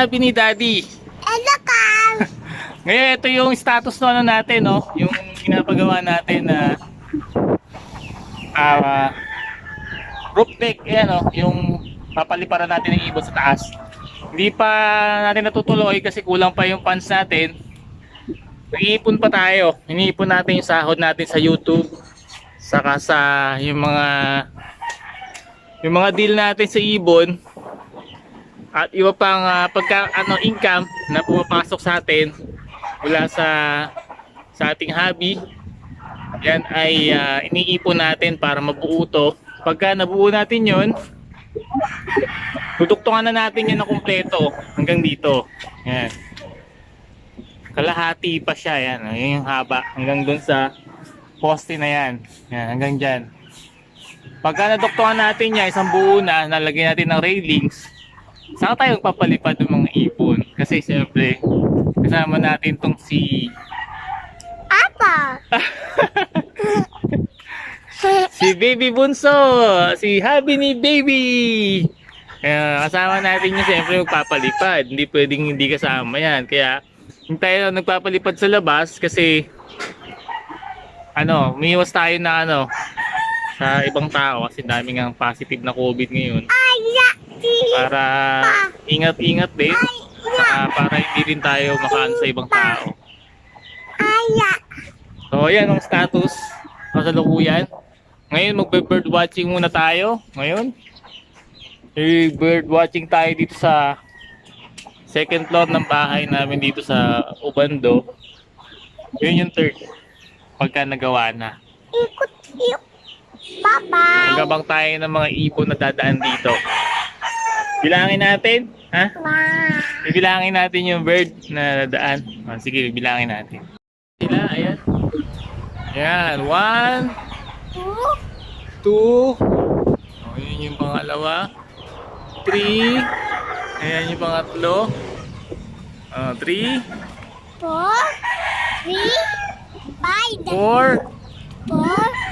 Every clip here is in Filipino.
habi ni Daddy. Hello, Carl. Ngayon, ito yung status no, ano natin, no? Yung pinapagawa natin na roof deck, ayan, no? Yung papaliparan natin ng ibon sa taas. Hindi pa natin natutuloy kasi kulang pa yung funds natin. Iipon pa tayo. Iniipon natin yung sahod natin sa YouTube. Saka sa yung mga deal natin sa ibon. At iba pang income na pumapasok sa atin mula sa ating hobby. Yan ay iniipon natin para mabuo to. Pagka nabuo natin yon, tutuktungan na natin yan na kumpleto hanggang dito. Yan. Kalahati pa siya, yan. Yung haba hanggang dun sa poste na yan. Yan, hanggang dyan. Pagka naduktungan natin yan, isang buo na, nalagyan natin ng railings, saan tayo papalipad ng mga ibon? Kasi siyempre, kasama natin tong si Apa. si Baby Bunso, si Habi ni Baby. Kaya kasama natin yun, siyempre magpapalipad. Hindi pwedeng hindi kasama yan. Kaya hindi tayo nagpapalipad sa labas kasi umiwas tayo na sa ibang tao kasi daming ang positive na COVID ngayon. Para ingat-ingat din. Para hindi rin tayo makaan sa ibang tao. So ayan ang status kasalukuyan. Ngayon magbe-bird watching muna tayo. Ngayon bird watching tayo dito sa second floor ng bahay namin dito sa Ubando. Yun yung third pagka nagawa na. Ikot. Bye-bye. Magabang tayo ng mga ibon na dadaan dito. Bilangin natin, ha? Wow. Bibilangin natin yung bird na dadaan. Sige, bibilangin natin. Sila, ayan. Ayan, 1, 2. Yun yung pangalawa. 3. Ayan yung pangatlo. 3. 4, 3, 4. 4.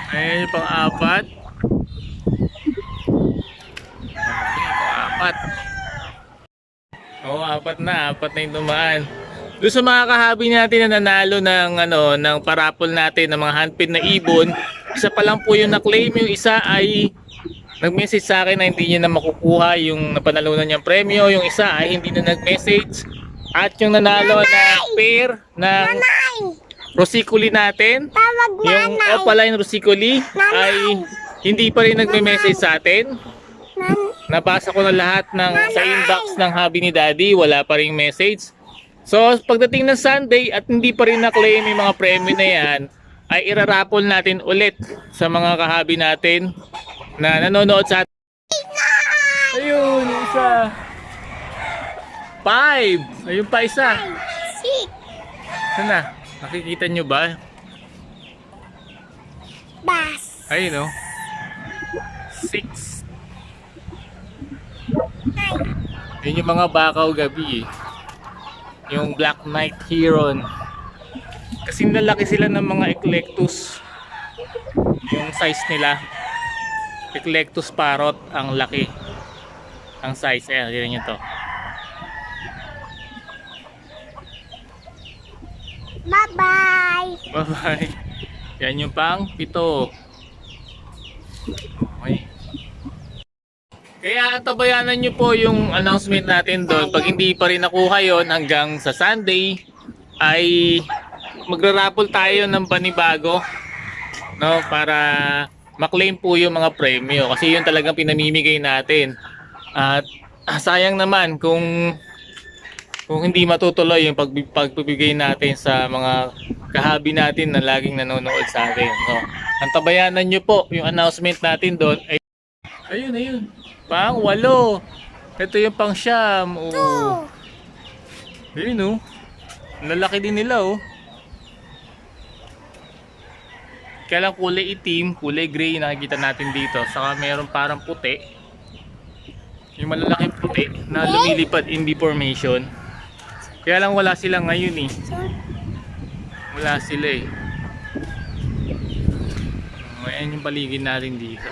Ayan yung pang-apat. Pang-apat. Apat na yung tumaan. Doon sa mga kahabi natin na nanalo ng parapol natin ng mga handpid na ibon, isa pa lang po yung na-claim, yung isa ay nag-message sa akin na hindi niya na makukuha yung napanalunan niyang premyo, yung isa ay hindi na nag-message, at yung nanalo na pair ng Rosicoli natin, yung Opaline Rosicoli, ay hindi pa rin nagme-message sa atin. Nabasa ko na lahat sa inbox ng hobby ni Daddy, wala pa ring message. So pagdating ng Sunday at hindi pa rin na-claim yung mga premyo na yan, ay irarapol natin ulit sa mga kahabi natin na nanonood sa atin. Ayun, isa. 5. Ayun pa isa. 6. Sana, nakikita nyo ba? Bas. Ayun, no? 6. Yun yung mga bakaw gabi, yung Black Knight Heron. Kasi lalaki sila ng mga Eclectus. Yung size nila, Eclectus parrot ang laki. Ang size, ayan, tignan nyo to. Bye-bye. Bye-bye. Yan yung pang 7. Okay. Kaya tabayanan nyo po yung announcement natin doon. Pag hindi pa rin nakuha yon hanggang sa Sunday, ay magra-raffle tayo ng panibago, no, para maklaim po yung mga premyo. Kasi yun talagang pinamimigay natin. At sayang naman kung hindi matutuloy yung pagbibigay natin sa mga kahabi natin na laging nanonood sa atin. No? Ang tabayanan nyo po yung announcement natin doon ay ayun. Pang 8. Ito yung pang 9. Oh. Ayun, oh. Lalaki din nila, oh. Kaya lang kulay itim, kulay gray nakikita natin dito. Saka meron parang puti. Yung malalaking puti na lumilipad in deformation. Kaya lang wala sila ngayon, eh. Wala sila, eh. Ayan yung paligid natin dito.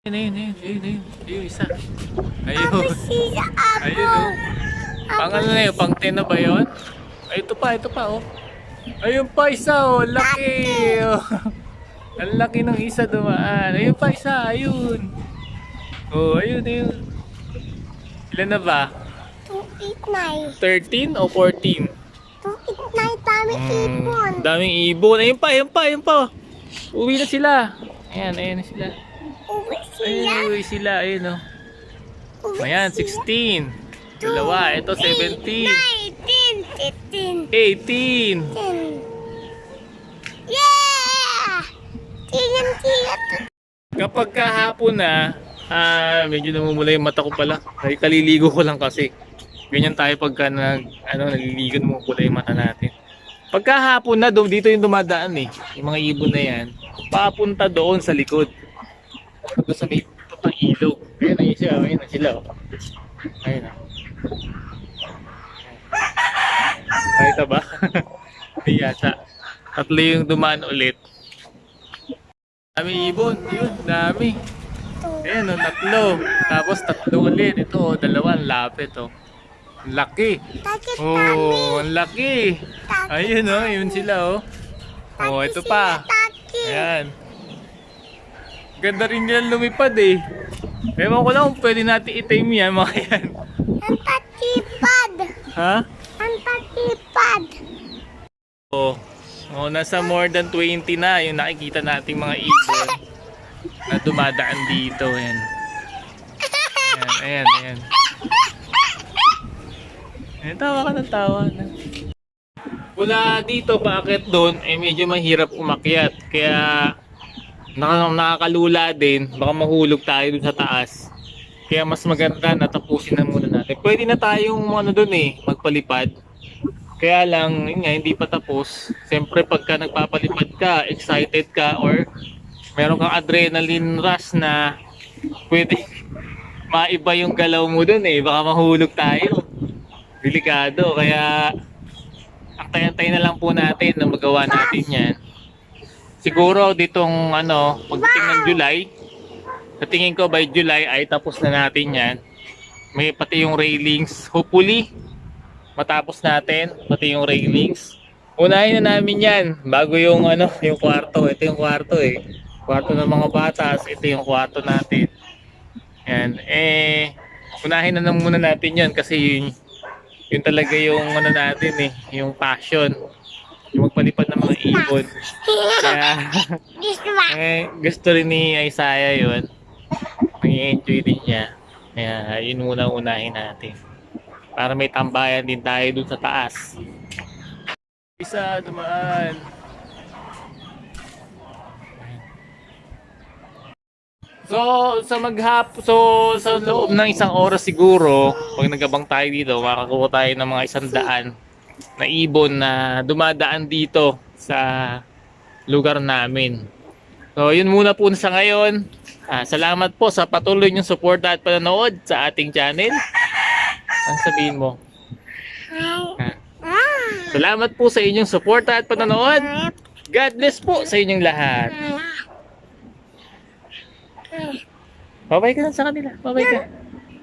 Ayun, isa. Ayun. Tapos siya Ayun, ako. oh. Pang ano na yun, pang 10 na ba yun? Ay, ito pa, oh. Ayun pa, isa, oh. Laki, oh. Ang laki ng isa dumaan. Ayun pa, isa, ayun. Oh, ayun. Ilan na ba? 289. 13 o 14? 289, dami ibon. Daming ibon. Ayun pa. Uwi na sila. Ayan na sila. Uwi sila. Uwi sila, ayun, oh. Uwi Ayan, sila. 16. Dalawa, ito 17. 19, 15, 18. 10. Yeah! Tingnan. Kapag kahapon na, medyo namumula yung mata ko pala. Ay, kaliligo ko lang kasi. Ganyan tayo pagka naliligo, namumula yung mata natin. Pagkahapon na, dito yung dumadaan eh. Yung mga ibon na yan. Papunta doon sa likod. Doon sa may pang ilog. Ayun na sila. Oh. Ayun na. Nakita ba? Ay yata. Tatlo yung dumaan ulit. Dami ibon. Yun, dami. Ayan o, tatlo. Tapos tatlo ulit. Ito, dalawa. Ang lapit o. Ang laki. Takit Oh, ang laki. Takit Ayun o, yun sila o. Oh, ito pa. Takit. Ayan. Ganda rin nila lumipad eh. Ewan ko lang kung pwede natin i-tame yan mga yan. Ang tatipad. Ha? Ang tatipad. Oh, nasa more than 20 na yung nakikita nating mga ibon na dumadaan dito. Ayan. Ayan. Ayan, tawa ka ng tawa. Mula dito paakit doon, medyo mahirap umakyat. Kaya nakakalula din. Baka mahulog tayo dun sa taas. Kaya mas maganda na tapusin na muna natin. Pwede na tayong doon magpalipad. Kaya lang, yun nga, hindi pa tapos. Siyempre pagka nagpapalipad ka, excited ka, or meron kang adrenaline rush na pwede maiba yung galaw mo dun baka mahulog tayo. Delikado. Kaya antay-antay na lang po natin na magawa natin yan. Siguro ditong pagdating ng July, sa tingin ko by July ay tapos na natin yan. May pati yung railings. Hopefully, matapos natin pati yung railings. Unahin na namin yan bago yung yung kwarto. Ito yung kwarto Kwarto ng mga batas. Ito yung kwarto natin. Yan. Unahin na muna natin yan kasi yun talaga yung natin yung passion. Yung magpalipad ng mga ibon. Kaya This one. gusto rin ni Isaiah yun. Mag-enjoy din niya. Kaya yun muna unahin natin. Para may tambayan din tayo dun sa taas. Isa dumaan. So sa loob ng isang oras siguro, pag nagabang tayo dito, makakuha tayo ng mga 100 na ibon na dumadaan dito sa lugar namin. So yun muna po sa ngayon. Salamat po sa patuloy niyong suporta at panonood sa ating channel. Ang sabihin mo? Salamat po sa inyong suporta at panonood. God bless po sa inyong lahat. Babay ka lang sa kanila. Babay ka.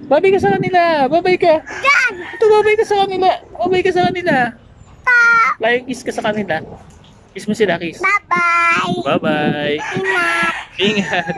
Babay ka sa kanila. Babay ka. Ito, babay ka sa kanila. Babay ka sa kanila. Flying kiss ka sa kanila. Kiss mo sila, kiss. Bye-bye. Bye-bye. Ingat. Ingat.